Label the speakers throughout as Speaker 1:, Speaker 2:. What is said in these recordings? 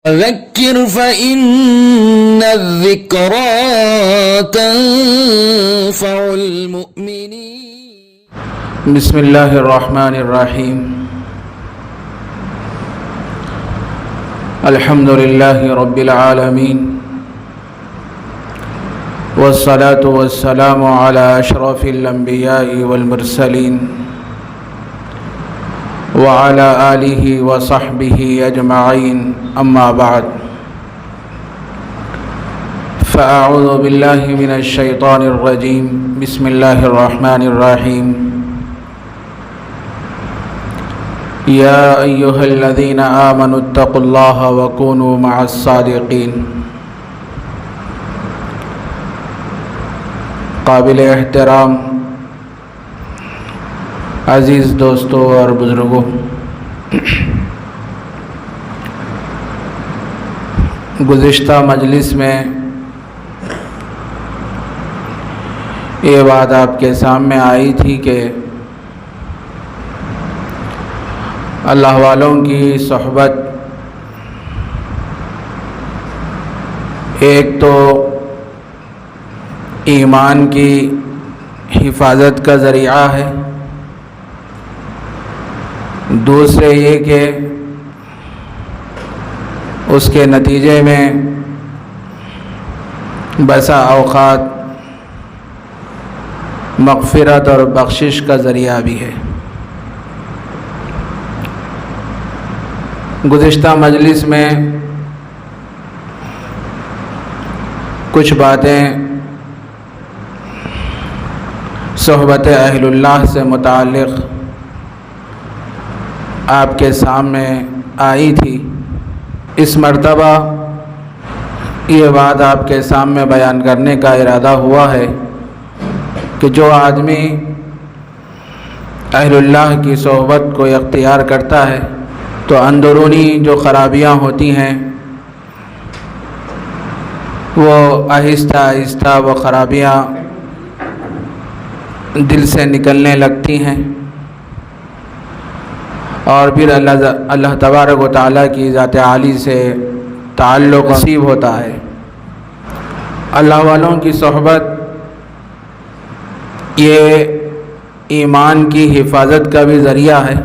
Speaker 1: فذكر فإن الذكرى تنفع المؤمنين.
Speaker 2: بسم اللہ الرحمن الرحیم. الحمد للہ رب العالمین والصلاة والسلام على اشرف الانبیاء والمرسلین وعلى آلہ وصحبہ اجمعین. اما بعد فاعوذ باللہ من الشیطان الرجیم. بسم اللہ الرحمن الرحیم. یا ایہا الذین آمنوا اتقوا اللہ وکونوا مع الصادقین. قابل احترام عزیز دوستوں اور بزرگوں، گزشتہ مجلس میں یہ بات آپ کے سامنے آئی تھی کہ اللہ والوں کی صحبت ایک تو ایمان کی حفاظت کا ذریعہ ہے، دوسرے یہ کہ اس کے نتیجے میں بسا اوقات مغفرت اور بخشش کا ذریعہ بھی ہے. گزشتہ مجلس میں کچھ باتیں صحبت اہل اللہ سے متعلق آپ کے سامنے آئی تھی. اس مرتبہ یہ بات آپ کے سامنے بیان کرنے کا ارادہ ہوا ہے کہ جو آدمی اہل اللہ کی صحبت کو اختیار کرتا ہے تو اندرونی جو خرابیاں ہوتی ہیں وہ آہستہ آہستہ وہ خرابیاں دل سے نکلنے لگتی ہیں اور پھر اللہ تبارک و تعالیٰ کی ذات عالی سے تعلق نصیب ہوتا ہے. اللہ والوں کی صحبت یہ ایمان کی حفاظت کا بھی ذریعہ ہے.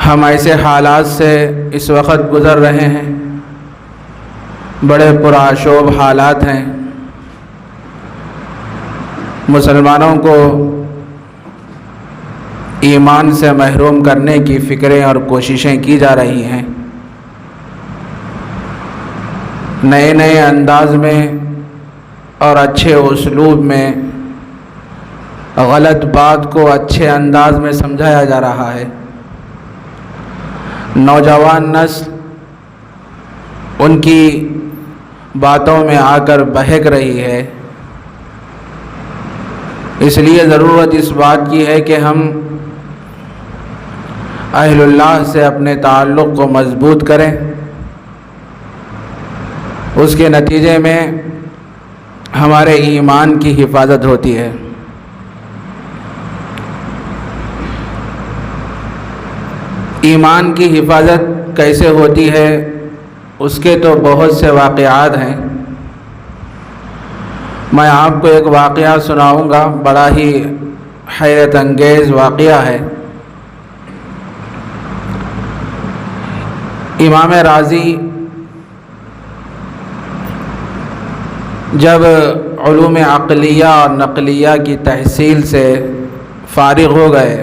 Speaker 2: ہم ایسے حالات سے اس وقت گزر رہے ہیں، بڑے پرآشوب حالات ہیں، مسلمانوں کو ایمان سے محروم کرنے کی فکریں اور کوششیں کی جا رہی ہیں. نئے نئے انداز میں اور اچھے اسلوب میں غلط بات کو اچھے انداز میں سمجھایا جا رہا ہے. نوجوان نسل ان کی باتوں میں آ کر بہک رہی ہے. اس لیے ضرورت اس بات کی ہے کہ ہم اہل اللہ سے اپنے تعلق کو مضبوط کریں. اس کے نتیجے میں ہمارے ایمان کی حفاظت ہوتی ہے. ایمان کی حفاظت کیسے ہوتی ہے اس کے تو بہت سے واقعات ہیں. میں آپ کو ایک واقعہ سناؤں گا، بڑا ہی حیرت انگیز واقعہ ہے. امام رازی جب علوم عقلیہ اور نقلیہ کی تحصیل سے فارغ ہو گئے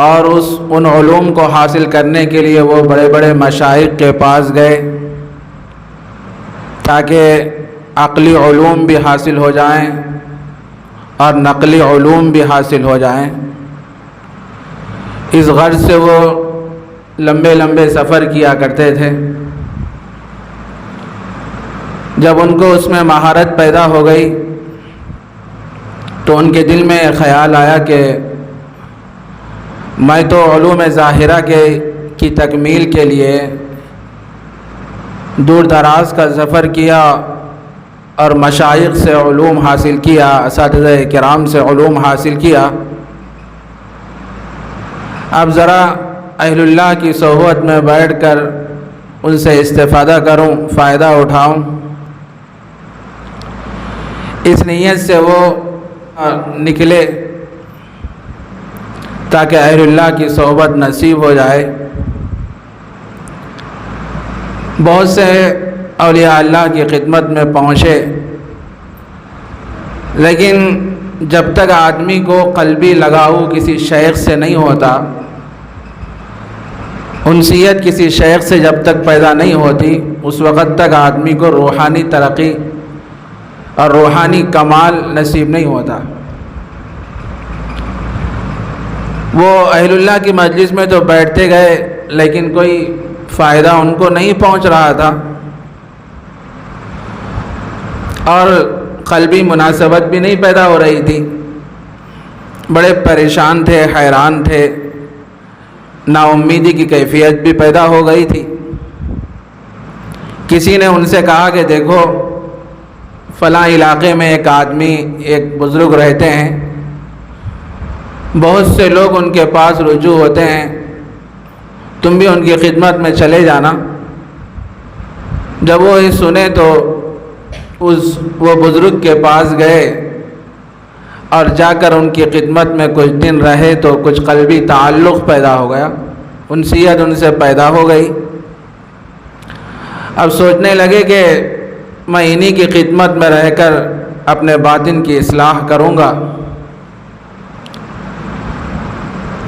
Speaker 2: اور ان علوم کو حاصل کرنے کے لیے وہ بڑے بڑے مشائخ کے پاس گئے تاکہ عقلی علوم بھی حاصل ہو جائیں اور نقلی علوم بھی حاصل ہو جائیں. اس غرض سے وہ لمبے لمبے سفر کیا کرتے تھے. جب ان کو اس میں مہارت پیدا ہو گئی تو ان کے دل میں خیال آیا کہ میں تو علوم ظاہرہ کی تکمیل کے لیے دور دراز کا سفر کیا اور مشائخ سے علوم حاصل کیا، اساتذہ کرام سے علوم حاصل کیا، اب ذرا اہل اللہ کی صحبت میں بیٹھ کر ان سے استفادہ کروں، فائدہ اٹھاؤں، اس نیت سے وہ نکلے تاکہ اہل اللہ کی صحبت نصیب ہو جائے۔ بہت سے اولیاء اللہ کی خدمت میں پہنچے، لیکن جب تک آدمی کو قلبی لگاؤ کسی شیخ سے نہیں ہوتا، انسیت کسی شیخ سے جب تک پیدا نہیں ہوتی، اس وقت تک آدمی کو روحانی ترقی اور روحانی کمال نصیب نہیں ہوتا۔ وہ اہل اللہ کی مجلس میں تو بیٹھتے گئے، لیکن کوئی فائدہ ان کو نہیں پہنچ رہا تھا، اور قلبی مناسبت بھی نہیں پیدا ہو رہی تھی۔ بڑے پریشان تھے، حیران تھے، نا امیدی کی کیفیت بھی پیدا ہو گئی تھی۔ کسی نے ان سے کہا کہ دیکھو فلاں علاقے میں ایک آدمی، ایک بزرگ رہتے ہیں، بہت سے لوگ ان کے پاس رجوع ہوتے ہیں، تم بھی ان کی خدمت میں چلے جانا۔ جب وہ یہ سنے تو وہ بزرگ کے پاس گئے اور جا کر ان کی خدمت میں کچھ دن رہے تو کچھ قلبی تعلق پیدا ہو گیا، انسیت ان سے پیدا ہو گئی۔ اب سوچنے لگے کہ میں انہی کی خدمت میں رہ کر اپنے باطن کی اصلاح کروں گا۔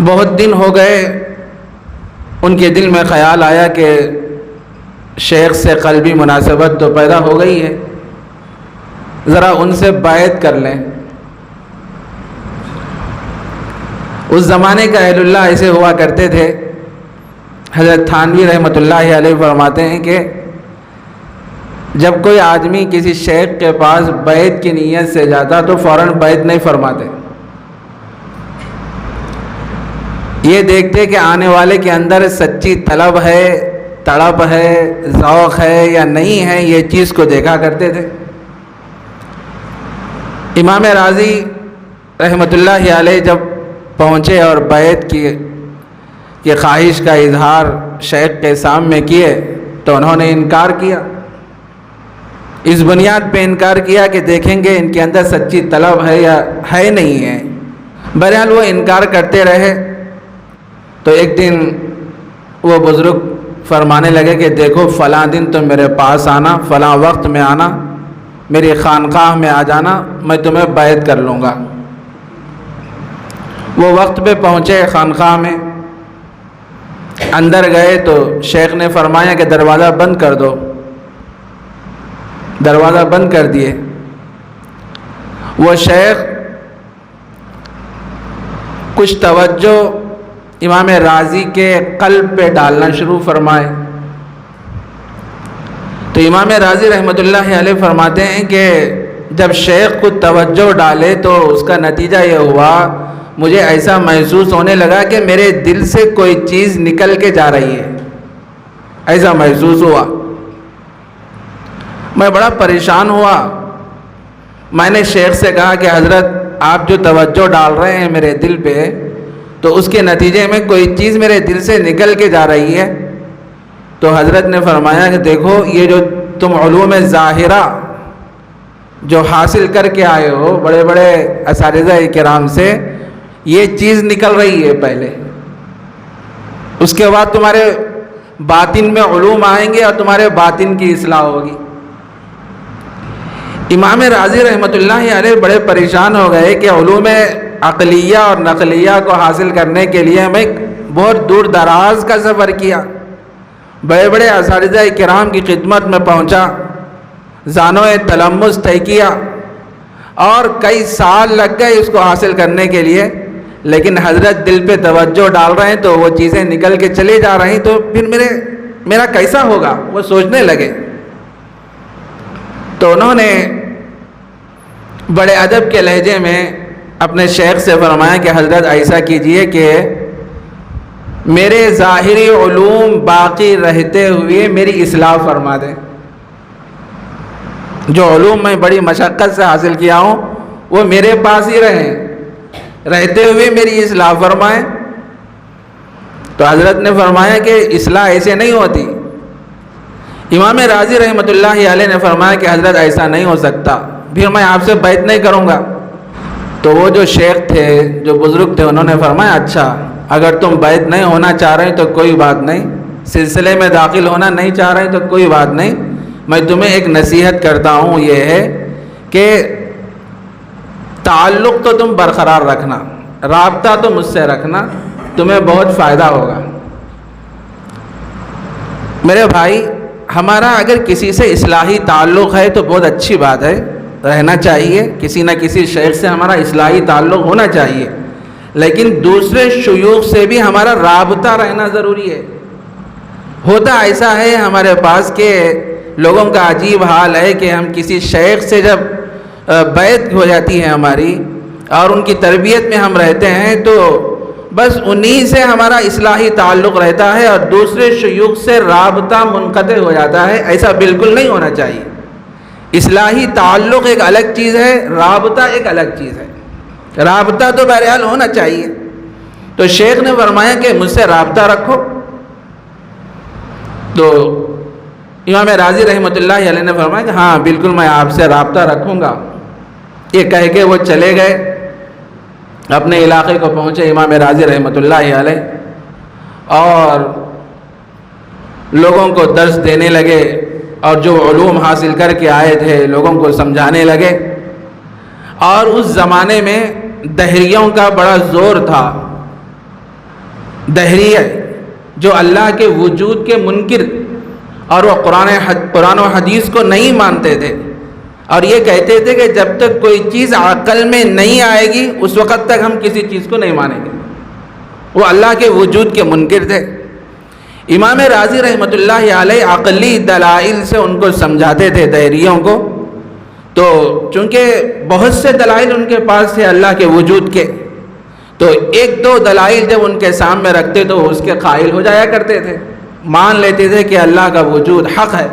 Speaker 2: بہت دن ہو گئے، ان کے دل میں خیال آیا کہ شیخ سے قلبی مناسبت تو پیدا ہو گئی ہے، ذرا ان سے بیعت کر لیں۔ اس زمانے کا اہل اللہ ایسے ہوا کرتے تھے۔ حضرت تھانوی رحمۃ اللہ علیہ فرماتے ہیں کہ جب کوئی آدمی کسی شیخ کے پاس بیعت کی نیت سے جاتا تو فوراً بیعت نہیں فرماتے، یہ دیکھتے کہ آنے والے کے اندر سچی طلب ہے، تڑپ ہے، ذوق ہے یا نہیں ہے، یہ چیز کو دیکھا کرتے تھے۔ امام راضی رحمۃ اللہ علیہ جب پہنچے اور بیعت کی خواہش کا اظہار شیخ کے سامنے کیے تو انہوں نے انکار کیا۔ اس بنیاد پہ انکار کیا کہ دیکھیں گے ان کے اندر سچی طلب ہے یا ہے نہیں ہے۔ بہرحال وہ انکار کرتے رہے تو ایک دن وہ بزرگ فرمانے لگے کہ دیکھو فلاں دن تم میرے پاس آنا، فلاں وقت میں آنا، میری خانقاہ میں آ جانا، میں تمہیں بیعت کر لوں گا۔ وہ وقت پہ پہنچے خانقاہ میں، اندر گئے تو شیخ نے فرمایا کہ دروازہ بند کر دو۔ دروازہ بند کر دیے۔ وہ شیخ کچھ توجہ امام راضی کے قلب پہ ڈالنا شروع فرمائے تو امام راضی رحمۃ اللہ علیہ فرماتے ہیں کہ جب شیخ کو توجہ ڈالے تو اس کا نتیجہ یہ ہوا، مجھے ایسا محسوس ہونے لگا کہ میرے دل سے کوئی چیز نکل کے جا رہی ہے، ایسا محسوس ہوا۔ میں بڑا پریشان ہوا۔ میں نے شیخ سے کہا کہ حضرت آپ جو توجہ ڈال رہے ہیں میرے دل پہ تو اس کے نتیجے میں کوئی چیز میرے دل سے نکل کے جا رہی ہے۔ تو حضرت نے فرمایا کہ دیکھو یہ جو تم علوم ظاہرہ جو حاصل کر کے آئے ہو بڑے بڑے اساتذہ کرام سے، یہ چیز نکل رہی ہے پہلے، اس کے بعد تمہارے باطن میں علوم آئیں گے اور تمہارے باطن کی اصلاح ہوگی۔ امام راضی رحمۃ اللہ علیہ بڑے پریشان ہو گئے کہ علوم عقلیہ اور نقلیہ کو حاصل کرنے کے لیے میں بہت دور دراز کا سفر کیا، بڑے بڑے اساتذہ کرام کی خدمت میں پہنچا، زانوِ تلمس طے کیا اور کئی سال لگ گئے اس کو حاصل کرنے کے لیے، لیکن حضرت دل پہ توجہ ڈال رہے ہیں تو وہ چیزیں نکل کے چلے جا رہی، تو پھر میرا کیسا ہوگا؟ وہ سوچنے لگے۔ تو انہوں نے بڑے ادب کے لہجے میں اپنے شیخ سے فرمایا کہ حضرت ایسا کیجئے کہ میرے ظاہری علوم باقی رہتے ہوئے میری اصلاح فرما دیں، جو علوم میں بڑی مشقت سے حاصل کیا ہوں وہ میرے پاس ہی رہیں، رہتے ہوئے میری اصلاح فرمائیں۔ تو حضرت نے فرمایا کہ اصلاح ایسے نہیں ہوتی۔ امام راضی رحمۃ اللہ علیہ نے فرمایا کہ حضرت ایسا نہیں ہو سکتا، پھر میں آپ سے بیعت نہیں کروں گا۔ تو وہ جو شیخ تھے، جو بزرگ تھے، انہوں نے فرمایا اچھا اگر تم بیعت نہیں ہونا چاہ رہے تو کوئی بات نہیں، سلسلے میں داخل ہونا نہیں چاہ رہے تو کوئی بات نہیں، میں تمہیں ایک نصیحت کرتا ہوں، یہ ہے کہ تعلق تو تم برقرار رکھنا، رابطہ تو مجھ سے رکھنا، تمہیں بہت فائدہ ہوگا۔ میرے بھائی، ہمارا اگر کسی سے اصلاحی تعلق ہے تو بہت اچھی بات ہے، رہنا چاہیے، کسی نہ کسی شیخ سے ہمارا اصلاحی تعلق ہونا چاہیے، لیکن دوسرے شیوخ سے بھی ہمارا رابطہ رہنا ضروری ہے۔ ہوتا ایسا ہے ہمارے پاس کہ لوگوں کا عجیب حال ہے کہ ہم کسی شیخ سے جب بیعت ہو جاتی ہے ہماری اور ان کی تربیت میں ہم رہتے ہیں تو بس انہی سے ہمارا اصلاحی تعلق رہتا ہے اور دوسرے شیوخ سے رابطہ منقطع ہو جاتا ہے۔ ایسا بالکل نہیں ہونا چاہیے۔ اصلاحی تعلق ایک الگ چیز ہے، رابطہ ایک الگ چیز ہے۔ رابطہ تو بہرحال ہونا چاہیے۔ تو شیخ نے فرمایا کہ مجھ سے رابطہ رکھو۔ تو امام راضی رحمۃ اللہ علیہ نے فرمایا کہ ہاں بالکل میں آپ سے رابطہ رکھوں گا۔ یہ کہہ کے وہ چلے گئے، اپنے علاقے کو پہنچے امام راضی رحمۃ اللہ علیہ اور لوگوں کو درس دینے لگے اور جو علوم حاصل کر کے آئے تھے لوگوں کو سمجھانے لگے۔ اور اس زمانے میں دہریوں کا بڑا زور تھا۔ دہریہ جو اللہ کے وجود کے منکر اور وہ قرآن و حدیث کو نہیں مانتے تھے اور یہ کہتے تھے کہ جب تک کوئی چیز عقل میں نہیں آئے گی اس وقت تک ہم کسی چیز کو نہیں مانیں گے۔ وہ اللہ کے وجود کے منکر تھے۔ امام راضی رحمۃ اللہ علیہ عقلی دلائل سے ان کو سمجھاتے تھے دہریوں کو، تو چونکہ بہت سے دلائل ان کے پاس تھے اللہ کے وجود کے، تو ایک دو دلائل جب ان کے سامنے رکھتے تو اس کے قائل ہو جایا کرتے تھے، مان لیتے تھے کہ اللہ کا وجود حق ہے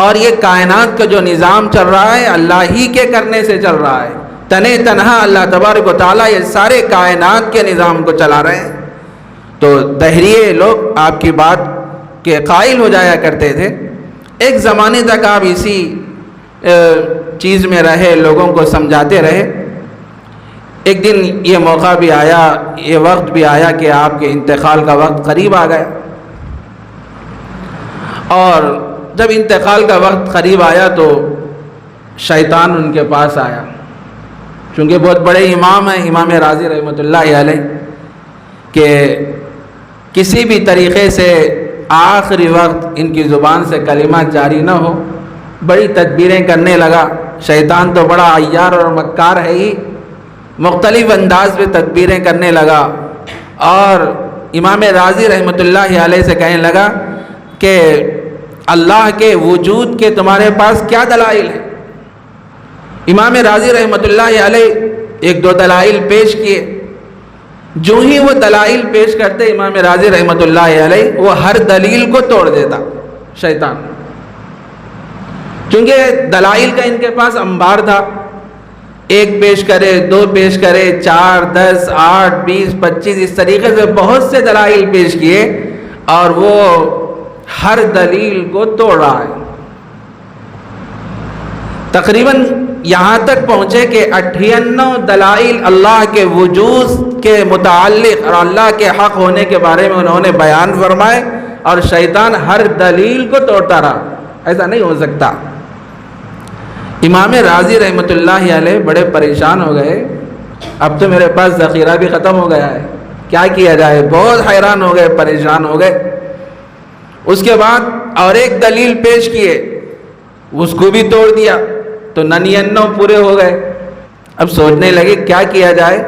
Speaker 2: اور یہ کائنات کا جو نظام چل رہا ہے اللہ ہی کے کرنے سے چل رہا ہے، تنے تنہا اللہ تبارک و تعالیٰ یہ سارے کائنات کے نظام کو چلا رہے ہیں۔ تو دہریے لوگ آپ کی بات کے قائل ہو جایا کرتے تھے۔ ایک زمانے تک آپ اسی چیز میں رہے، لوگوں کو سمجھاتے رہے۔ ایک دن یہ موقع بھی آیا، یہ وقت بھی آیا کہ آپ کے انتقال کا وقت قریب آ گیا، اور جب انتقال کا وقت قریب آیا تو شیطان ان کے پاس آیا، چونکہ بہت بڑے امام ہیں امام راضی رحمۃ اللہ علیہ، کہ کسی بھی طریقے سے آخری وقت ان کی زبان سے کلمات جاری نہ ہو۔ بڑی تدبیریں کرنے لگا، شیطان تو بڑا عیار اور مکار ہے ہی، مختلف انداز میں تدبیریں کرنے لگا اور امام راضی رحمۃ اللہ علیہ سے کہنے لگا کہ اللہ کے وجود کے تمہارے پاس کیا دلائل ہیں؟ امام راضی رحمۃ اللہ علیہ ایک دو دلائل پیش کیے۔ جو ہی وہ دلائل پیش کرتے امام راضی رحمۃ اللہ علیہ وہ ہر دلیل کو توڑ دیتا شیطان، چونکہ دلائل کا ان کے پاس انبار تھا، ایک پیش کرے، دو پیش کرے، 4 10 8 20 25 اس طریقے سے بہت سے دلائل پیش کیے اور وہ ہر دلیل کو توڑ رہا ہے۔ تقریباً یہاں تک پہنچے کہ 98 دلائل اللہ کے وجود کے متعلق اور اللہ کے حق ہونے کے بارے میں انہوں نے بیان فرمائے اور شیطان ہر دلیل کو توڑتا رہا۔ ایسا نہیں ہو سکتا۔ امام راضی رحمۃ اللہ علیہ بڑے پریشان ہو گئے، اب تو میرے پاس ذخیرہ بھی ختم ہو گیا ہے، کیا کیا جائے؟ بہت حیران ہو گئے، پریشان ہو گئے۔ اس کے بعد اور ایک دلیل پیش کیے، اس کو بھی توڑ دیا، تو 99 پورے ہو گئے۔ اب سوچنے لگے کیا کیا جائے۔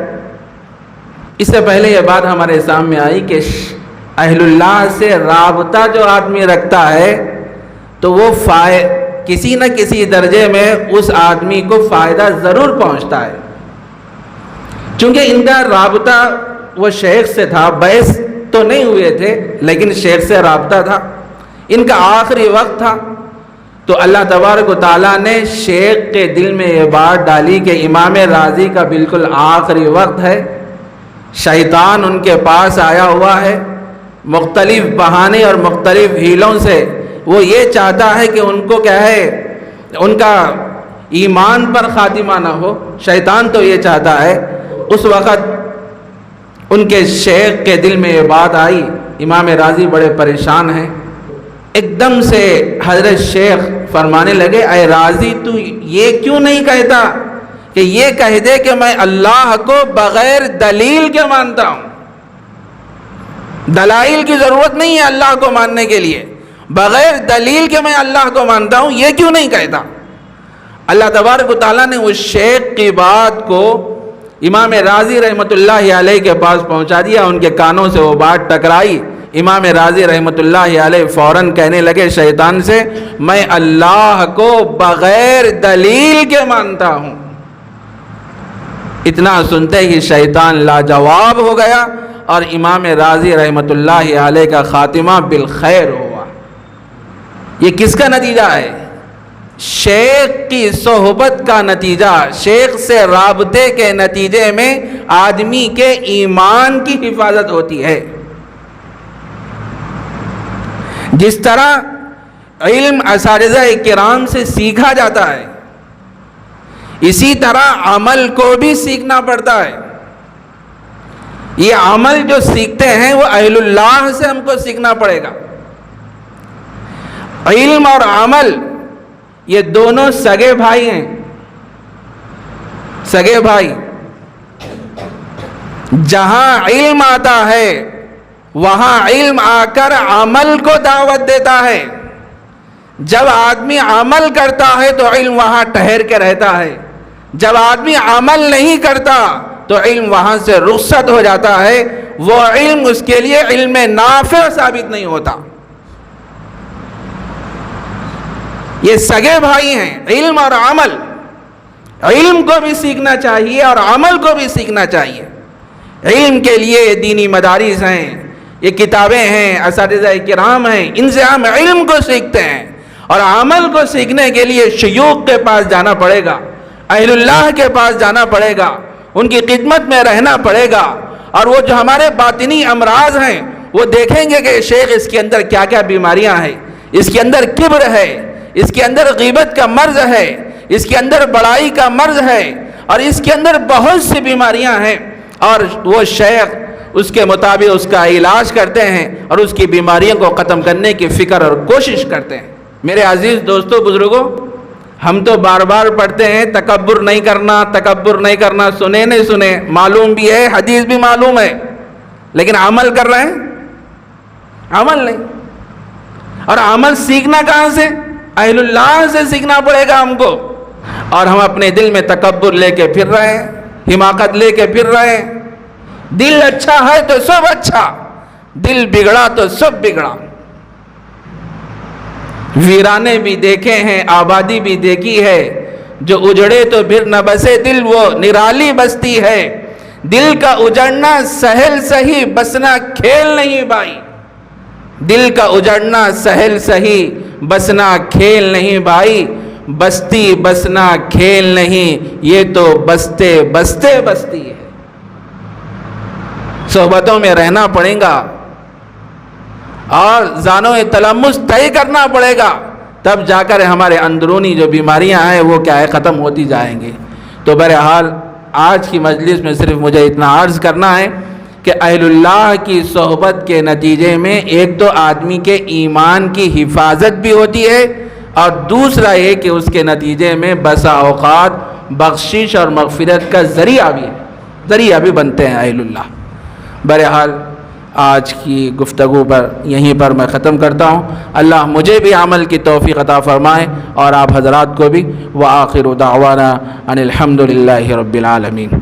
Speaker 2: اس سے پہلے یہ بات ہمارے سامنے آئی کہ اہل اللہ سے رابطہ جو آدمی رکھتا ہے تو وہ کسی نہ کسی درجے میں اس آدمی کو فائدہ ضرور پہنچتا ہے، چونکہ ان کا رابطہ وہ شیخ سے تھا، بحث تو نہیں ہوئے تھے لیکن شیخ سے رابطہ تھا، ان کا آخری وقت تھا۔ تو اللہ تبارک و تعالیٰ نے شیخ کے دل میں یہ بات ڈالی کہ امام راضی کا بالکل آخری وقت ہے، شیطان ان کے پاس آیا ہوا ہے مختلف بہانے اور مختلف ہیلوں سے وہ یہ چاہتا ہے کہ ان کو کیا ہے، ان کا ایمان پر خاتمہ نہ ہو. شیطان تو یہ چاہتا ہے. اس وقت ان کے شیخ کے دل میں یہ بات آئی. امام راضی بڑے پریشان ہیں. ایک دم سے حضرت شیخ فرمانے لگے، اے راضی تو یہ کیوں نہیں کہتا کہ یہ کہہ دے کہ میں اللہ کو بغیر دلیل کے مانتا ہوں. دلائل کی ضرورت نہیں ہے اللہ کو ماننے کے لیے، بغیر دلیل کے میں اللہ کو مانتا ہوں، یہ کیوں نہیں کہتا. اللہ تبارک و تعالیٰ نے اس شیخ کی بات کو امام راضی رحمۃ اللہ علیہ کے پاس پہنچا دیا. ان کے کانوں سے وہ بات ٹکرائی. امام راضی رحمۃ اللہ علیہ فوراً کہنے لگے شیطان سے، میں اللہ کو بغیر دلیل کے مانتا ہوں. اتنا سنتے ہی شیطان لاجواب ہو گیا اور امام راضی رحمۃ اللہ علیہ کا خاتمہ بالخیر ہوا. یہ کس کا نتیجہ ہے؟ شیخ کی صحبت کا نتیجہ. شیخ سے رابطے کے نتیجے میں آدمی کے ایمان کی حفاظت ہوتی ہے. جس طرح علم اساتذہ کرام سے سیکھا جاتا ہے، اسی طرح عمل کو بھی سیکھنا پڑتا ہے. یہ عمل جو سیکھتے ہیں وہ اہل اللہ سے ہم کو سیکھنا پڑے گا. علم اور عمل یہ دونوں سگے بھائی ہیں. سگے بھائی. جہاں علم آتا ہے وہاں علم آ کر عمل کو دعوت دیتا ہے. جب آدمی عمل کرتا ہے تو علم وہاں ٹھہر کے رہتا ہے. جب آدمی عمل نہیں کرتا تو علم وہاں سے رخصت ہو جاتا ہے. وہ علم اس کے لیے علم نافع ثابت نہیں ہوتا. یہ سگے بھائی ہیں علم اور عمل. علم کو بھی سیکھنا چاہیے اور عمل کو بھی سیکھنا چاہیے. علم کے لیے دینی مدارس ہیں، یہ کتابیں ہیں، اساتذہ کرام ہیں، ان سے ہم علم کو سیکھتے ہیں. اور عمل کو سیکھنے کے لیے شیوخ کے پاس جانا پڑے گا، اہل اللہ کے پاس جانا پڑے گا، ان کی خدمت میں رہنا پڑے گا. اور وہ جو ہمارے باطنی امراض ہیں وہ دیکھیں گے کہ شیخ اس کے اندر کیا کیا بیماریاں ہیں. اس کے اندر کبر ہے، اس کے اندر غیبت کا مرض ہے، اس کے اندر بڑائی کا مرض ہے، اور اس کے اندر بہت سی بیماریاں ہیں. اور وہ شیخ اس کے مطابق اس کا علاج کرتے ہیں اور اس کی بیماریوں کو ختم کرنے کی فکر اور کوشش کرتے ہیں. میرے عزیز دوستو بزرگوں، ہم تو بار بار پڑھتے ہیں تکبر نہیں کرنا، تکبر نہیں کرنا. سنے نہیں سنے، معلوم بھی ہے، حدیث بھی معلوم ہے، لیکن عمل کر رہے ہیں؟ عمل نہیں. اور عمل سیکھنا کہاں سے؟ اہل اللہ سے سیکھنا پڑے گا ہم کو. اور ہم اپنے دل میں تکبر لے کے پھر رہے ہیں، حماقت لے کے پھر رہے ہیں. دل اچھا ہے تو سب اچھا، دل بگڑا تو سب بگڑا. ویرانے بھی دیکھے ہیں، آبادی بھی دیکھی ہے. جو اجڑے تو پھر نہ بسے دل، وہ نرالی بستی ہے. دل کا اجڑنا سہل سہی، بسنا کھیل نہیں بھائی. دل کا اجڑنا سہل سہی، بسنا کھیل نہیں بھائی. بستی بسنا کھیل نہیں، یہ تو بستے بستے بستی ہے. صحبتوں میں رہنا پڑے گا اور زانو تلمس طے کرنا پڑے گا، تب جا کر ہمارے اندرونی جو بیماریاں ہیں وہ کیا ہے ختم ہوتی جائیں گی. تو بہرحال آج کی مجلس میں صرف مجھے اتنا عرض کرنا ہے کہ اہل اللہ کی صحبت کے نتیجے میں ایک تو آدمی کے ایمان کی حفاظت بھی ہوتی ہے، اور دوسرا یہ کہ اس کے نتیجے میں بسا اوقات بخشش اور مغفرت کا ذریعہ بھی بنتے ہیں اہل اللہ. بہرحال آج کی گفتگو پر یہیں پر میں ختم کرتا ہوں. اللہ مجھے بھی عمل کی توفیق عطا فرمائے اور آپ حضرات کو بھی. وآخر دعوانا ان الحمد للہ رب العالمین.